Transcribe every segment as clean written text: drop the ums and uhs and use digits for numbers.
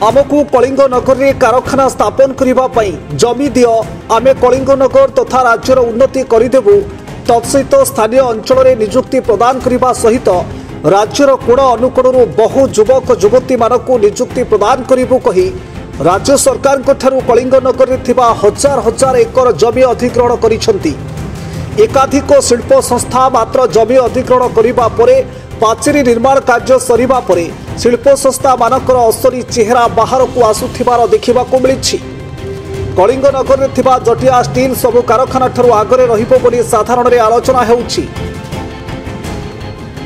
आमको कलिंगनगर में कारखाना स्थापन करने जमी दियो आमे कलिंगनगर तथा राज्यर उन्नति करदेबू तत्सहित स्थानीय अंचल में निजुक्ति प्रदान करने सहित राज्यर कोण अनुकोण बहु युवक युवती मानक निजुक्ति प्रदान करूँ कही राज्य सरकार कलिंगनगर में हजार हजार एकर जमी अधिग्रहण करिसेंती। एकाधिक शिल्प संस्था मात्र जमी अधिग्रहण करने पर पाचेरी निर्माण कार्य सरिबा परे शिल्प संस्था मानकर असली चेहरा बाहर को आसुथिबार देखा मिली। कलिंगनगर में थिबा जटिया स्टील सबु कारखाना ठारू आगरे रहिबो बोली साधारण आलोचना होउछि।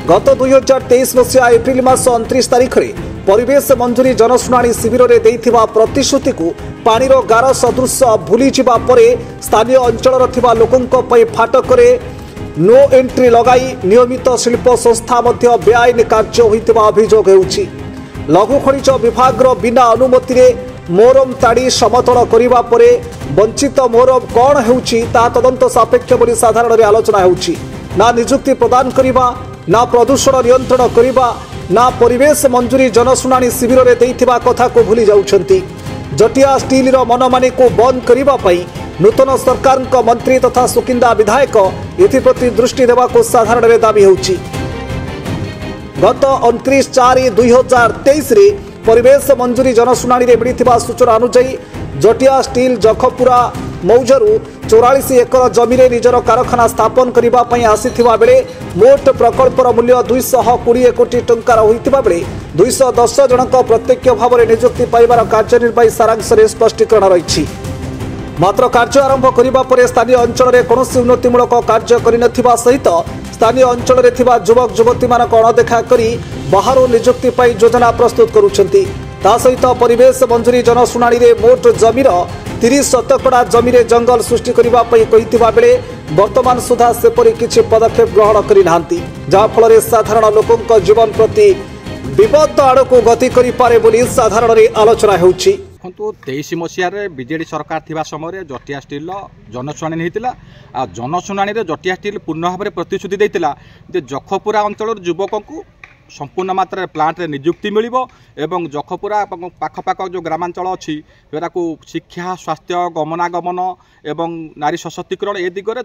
गत 2023 मसीहा एप्रिल मास 29 तारिख में परिवेश मंजूरी जनशुणाणी शिविर में देइथिबा प्रतिश्रुति को पानीर गार सदृश भूली जिबा परे स्थानीय अंचल थिबा लोकंक पई फाटकरे नो एंट्री लगाई नियमित शिल्प संस्था मध्य बेआईन कार्य होइतिबा अभियोग हेउछि। लघु खनिज विभाग बिना अनुमति रे मोरम ताड़ी समतल करिबा परे वंचित मोरम कौन हेउछि ता तदंत सापेक्ष बोली साधारण आलोचना हेउछि। ना निजुक्ति प्रदान करिबा ना प्रदूषण नियंत्रण करिबा ना परिवेश मंजूरी जनशुणाणी शिविर में देइथिबा कथा को भूली जाउछंती। जटिया स्टील मनमानी को बंद करिबा पई नूतन सरकार मंत्री तथा सुकिंदा विधायक एप्रति दृष्टि देवा को साधारण दाबी होउछि। गत 29/4/2023 रे परिवेश मंजूरी जनशुणाणी रे मिलिथिबा सूचना अनुसार जटिया स्टील जखपुरा मौजरू 44 एकर जमी रे निजर कारखाना स्थापन करिबा पई आसीथिबा बेले मोट प्रकल्पर मूल्य 220 कोटी टंकार होइतिबा बेले 210 जनक प्रत्यक्ष भाव में नियुक्ति पाइबार कार्यनिर्वाही सारांश रे स्पष्टीकरण रहिछि। मात्र कार्य आरंभ करिबा परे स्थानीय अंचल में कौन उन्नतिमूलक कार्य करिनथिबा सहित स्थानीय अंचल में थिबा युवक युवती मानक अणदेखा करी बाहर नियुक्ति पाई योजना प्रस्तुत करुछंती। ता सहित परिवेश मंजूरी जनशुणाणी रे मोट जमीर 30 शतकड़ा जमी रे जंगल सृष्टि करिबा पई कहितिबा बेले वर्तमान सुधा सेपरि किछि पदक्षेप ग्रहण करि नांती जा फल साधारण लोकंक जीवन प्रति विपद आड़क गति करि पारे बोली साधारण आलोचना होउछि। 23 मसीह बीजेडी सरकार थिबा समय जटिया स्टील जनशुणाणी होता आ जनशुणाणी जटिया स्टील पूर्ण भाव में प्रतिश्रुति देता जखपुरा अंचल युवक को संपूर्ण मात्रा प्लांट रे नियुक्ति मिलिबो एवं जखपुरा पाखपाख जो ग्रामांचल अच्छी शिक्षा स्वास्थ्य गमनागमन एवं नारी सशक्तिकरण ए दिगरे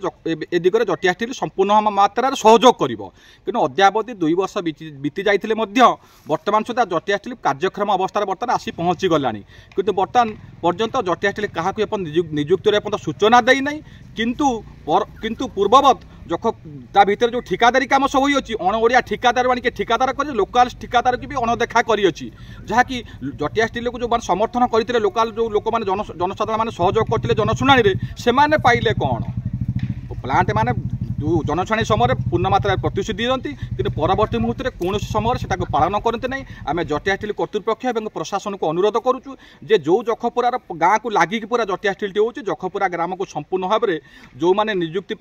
जटिया स्टील संपूर्ण मात्रा सहयोग करिबो। किंतु अद्यावधि 2 वर्ष बीती जाइथिले मध्य वर्तमान सुधा जटिया स्टील कार्यक्षम अवस्था बर्तमान आसी पहुँची गलानी किंतु वर्तमान पर्यंत जटिया स्टील क्या नियुक्ति सूचना देई नहीं किंतु पूर्ववत ता भीतर जो ठिकादारी काम सब होती अणओडिया ठिकादार आनिक ठिकादार कर लोकाल ठिकादार की भी अणदेखा करी जहाँकि जटिया स्टील को जो समर्थन करते लोकाल जो लोक मैंने जनसाधारण मैंने सहयोग करते जनशुणाणी से पाइले कौन प्लांट माने जनशुणाणी समय पूर्ण मात्रा प्रतिश्रुति दिखती कि परवर्ती मुहूर्त में कौन समय से पालन करते नहीं। आम जटिया स्टील कर्तृपक्ष और प्रशासन को अनुरोध करुचु जे जो जखपुरार गाँ को लगिक पूरा जटिया स्टील हो जखपुरा ग्राम को संपूर्ण भाव में जो मैंने नियुक्ति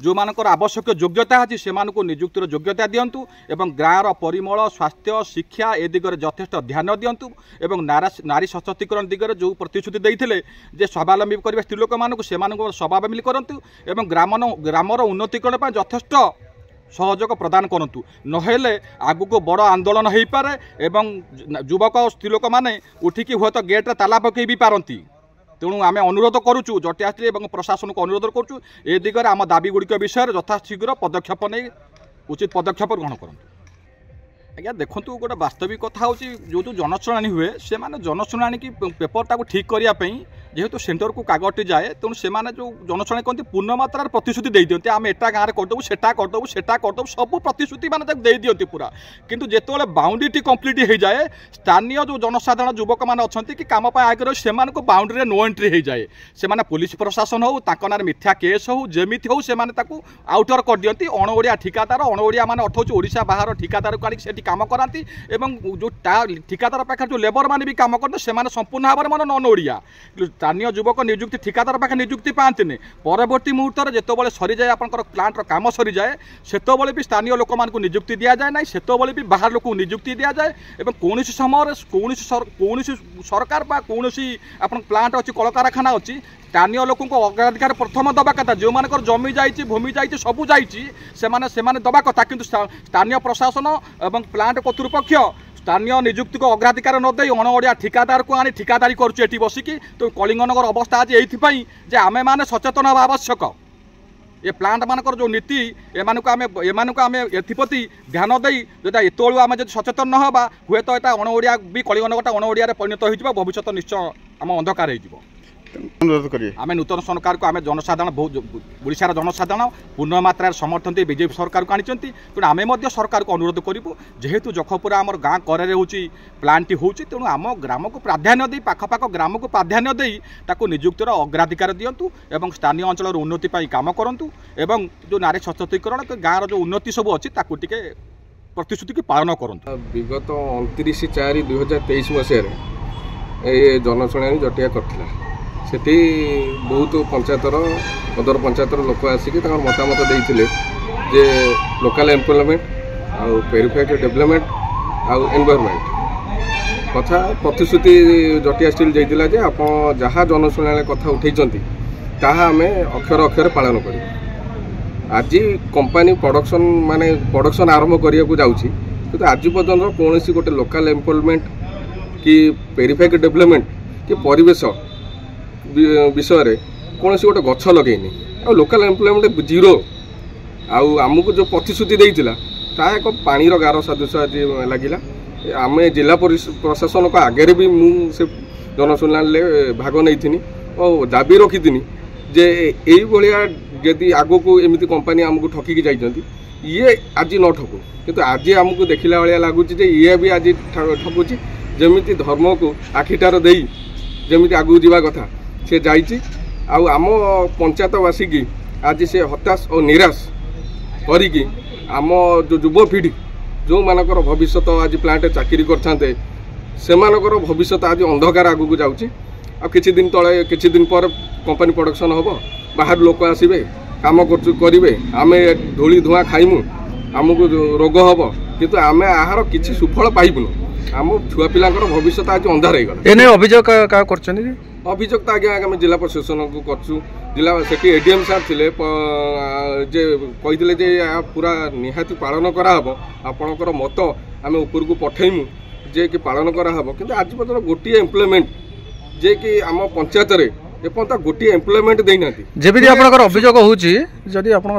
जो मानकर आवश्यक योग्यता अच्छी से नियुक्तिर योग्यता दिंतु एवं गाँव परिमल स्वास्थ्य शिक्षा ए दिगरे यथेष्ट ध्यान दिंतु एवं नारी सशक्तिकरण दिगरे जो प्रतिश्रुति देते जे स्वावलम्बी करने स्त्री लोक मानक से स्वावलम्बी करूँ एवं ग्रामर उन्नति यथेष्ट सहयोग प्रदान करंतु नहेले आगु को बड़ आंदोलन हो पारे एवं युवक स्त्री लोक मैंने उठिकी हुए तो गेट्रे ताला पकई भी पारती। तेणु आम अनुरोध करुचु जटिया स्टील एवं प्रशासन को अनुरोध करुचु ए दिगरे आम दाबी गुड़िक विषय यथाशीघ्र पदक्षेप नहीं उचित पदक्षेप ग्रहण करंतु। आज्ञा देखूँ गोटे वास्तविक कथा हूँ जो जो जनशुणाणी हुए से जनशुणाणी की पेपरटा को ठीक करने जेहेतु सेंटर को कागजटी जाए तेणु से जो जनशुणाणी कहते पूर्ण मात्रा प्रतिश्रुति दे दिखते आम एटा गाँव में करदेबू सेटा करदेबू सब प्रतिश्रुति मैंने दे दिखती पूरा किंतु जिते बाउंड्री कंप्लीट हो जाए स्थानीय जो जनसाधारण युवक मैंने अच्छा कि कम आगे से बाउंड्री नो एंट्री हो जाए से पुलिस प्रशासन हो ना मिथ्या केस हो जमी हो से आउटर कर दिखती अणओडिया ठिकादार अणओडिया मैंने अर्थात ओडिशा बाहर ठिकादार को आनिक काम कराती जो ठिकादार पाखे जो लेबर मैंने भी काम करते से संपूर्ण भाव में नन ओडिया स्थानीय युवक नियुक्ति ठिकादार पाखे नियुक्ति पाते परवर्ती मुहूर्त में जिते सरी जाए आपंकर प्लांटर काम सरी जाए से भी स्थानीय लोक मान नियुक्ति दि जाए ना से भी बाहर लोक नियुक्ति दि जाए और कौन समय कौन सरकार कौन प्लांट अच्छी कल कारखाना अच्छी स्थानीय लोक अग्राधिकार प्रथम दबा कथा जो मान जमी जाइए भूमि जाइए सबू जाइए दबा कथा किंतु स्थानीय प्रशासन और प्लांट कर्तृपक्ष स्थानीय निजुक्ति को अग्राधिकार न दे अणओडिया ठिकादार को आनी ठिकादारी करुचे एटी बसिकी तो कलिंगनगर अवस्था आज ये आमे माने सचेतन हवा आवश्यक ये प्लांट मानकर जो नीति एमानक आम एप्रति ध्यान देई जो एतलू आम जब सचेतन न हवा हुए तो यहाँ अणओडिया भी कलिंगनगरटा अणओडिया परिणत हो भविष्य निश्चय आम अंधकार हो आम नूतन सरकार को आम जनसाधारण बहुत ओडिशार जनसाधारण पूर्ण मात्रा समर्थन दे बीजेपी सरकार को आनी तेणु आम सरकार को अनुरोध करूँ जेहेतु जखपुरा आम गाँ करे हो प्लांट हो तेणु आम ग्राम को प्राधान्य दे पाखपाख ग्राम को प्राधान्य दे निजुक्तिर अग्राधिकार दिंतु और स्थानीय अंचल उन्नति काम करूँ एवं जो नारी सशक्तिकरण गाँव जो उन्नति सब अच्छी टे प्रतिश्रुति की पालन करूँ। विगत 29/4/2023 मसीह जनशुणाणी जटिया करथिला सेठी बहुत पंचायतर पदर पंचायतर लोक आसिक मतामत देते जे लोकल एम्प्लॉयमेंट आउ पेरिफेरी डेवलपमेंट आउ एनवायरमेंट कथा प्रतिश्रुति जटिया स्टील जाइला जे आप जहाँ जनशुणाणी कथा उठे आम अक्षर अक्षर पालन कर आज कंपनी प्रोडक्शन माने प्रोडक्शन आरंभ करने को जाऊँगी कि आज पर्यटन कौन गोटे लोकल एम्प्लॉयमेंट कि पेरिफेरी डेवलपमेंट कि परिवेश विषय कौन गोटे गछ लगेनी आ लोकल एम्प्लॉयमेंट जीरो आमको जो प्रतिश्रुति देता ता एक पानी गार सदृश आज लगिला आम जिला प्रशासन को आगे भी मुझे जनशुणाणी भाग नहीं और दाबी रखी जे यही भाया यदि आग को एमती कंपनी आमको ठकिकी जाइए ये आज न ठकू किंतु आज आमको देखला भाया लगुच ये भी आज ठकुची जमी धर्म को आखिटार दे जमी आगू जावा कथा से जाइए आम पंचायतवासी की आज से हताश और निराश करी आम जो युवपीढ़ी जो मानकर भविष्य आज प्लांट चाकरी करते से भविष्य आज अंधकार आगू जाऊँगी किछि दिन तले किछि दिन पर कंपनी प्रोडक्शन हम बाहर लोक आसबे काम करेंगे आम धूली धुआं खाइमु आमको रोग हम किंतु आम आहार किसी सुफल पाइबुनु आम छुआ पिला भविष्य आज अंधार हो अभियोग अभियोग तो आज्ञा आम जिला प्रशासन को करछु जिला से एडीएम साहब थे जे कही पूरा निहाती पालन कराब आपणकर मत आम ऊपर को पठेमु जे कि पालन कराब कि आज पर्यटन गोटे एम्प्लॉयमेंट जे कि आम पंचायत एपर्यंत गोटे एम्प्लॉयमेंट देना जब अभियोग होती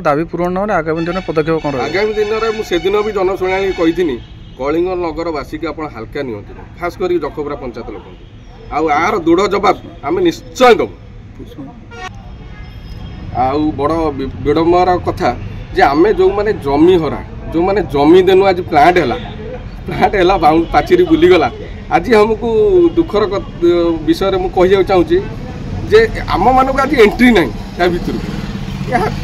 दाबी पूरण न आगामी दिन पदक्षेप कौन आगामी दिन में मुझे भी जनशुणाणी कही कलिंग नगरवासी की आप हल्का नि खास कर जखपुरा पंचायत लोक आर दृढ़ जवाब आम निश्चय दबू बड़ विडम्बर कथा जे आम जो मैंने जमी हरा जो मैंने जमी देनु आज प्लांट है बाउंड पाचेरी बुलीगला आज हमको दुखर विषय में कह चाहूँगी जे आम मानक आज एंट्री ना या भितर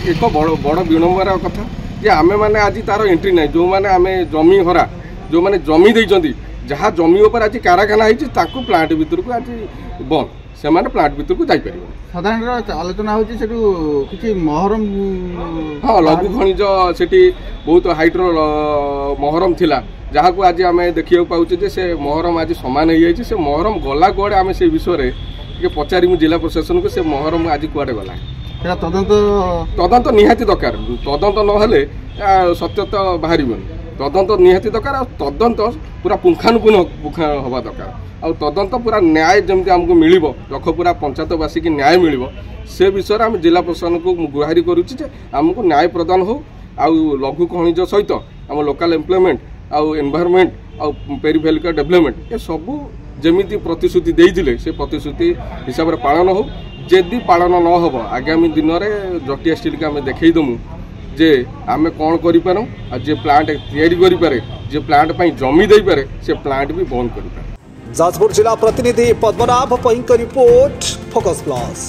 एक बड़ विडम्बर कथा जे आम मैंने आज तार एंट्री ना जो मैंने आम जमी हरा जो मैंने जमी देइचंदी जहाँ जमी उपर आज कारखाना होती प्लांट भीतर को आज बंद से प्लांट भीतर को जापर साधारण आलोचना होती महरम हाँ लघु खनिज से बहुत हाइट्र महरम थिला जहाँ को आज आम देखा पाचे से महरम आज सामान हो से महरम गला कुआड़े आम से विषय पचारू जिला प्रशासन को से महरम आज कुआड़े गला तदंत निहाती दरकार तदंत ना सत्यता बाहर तदंत निहाती दरकार तदंत पूरा पुंखानुपुंख हवा दरकार आ तदंत पूरा न्याय जमी आमको मिल जखपुरा पंचायतवासी की न्याय मिल से विषय आम जिला प्रशासन को गुहारी करुचे आमको न्याय प्रदान हो लघु खनिज सहित आम लोकल एम्प्लॉयमेंट आउ एनवायरमेंट आउ पेरिफेरिकल डेवलपमेंट ये सबू जमी प्रतिश्रुति देते से प्रतिश्रुति हिसाब से पालन हो जदि पालन न हो आगामी दिन में जटिया स्टील के आम देखईदमु जे आम कौन करूँ जे प्लांट तैयारी करे जे प्लांट जमी दे पारे से प्लांट भी बंद कर। जाजपुर जिला प्रतिनिधि पद्मनाभ पैंक रिपोर्ट फोकस प्लस।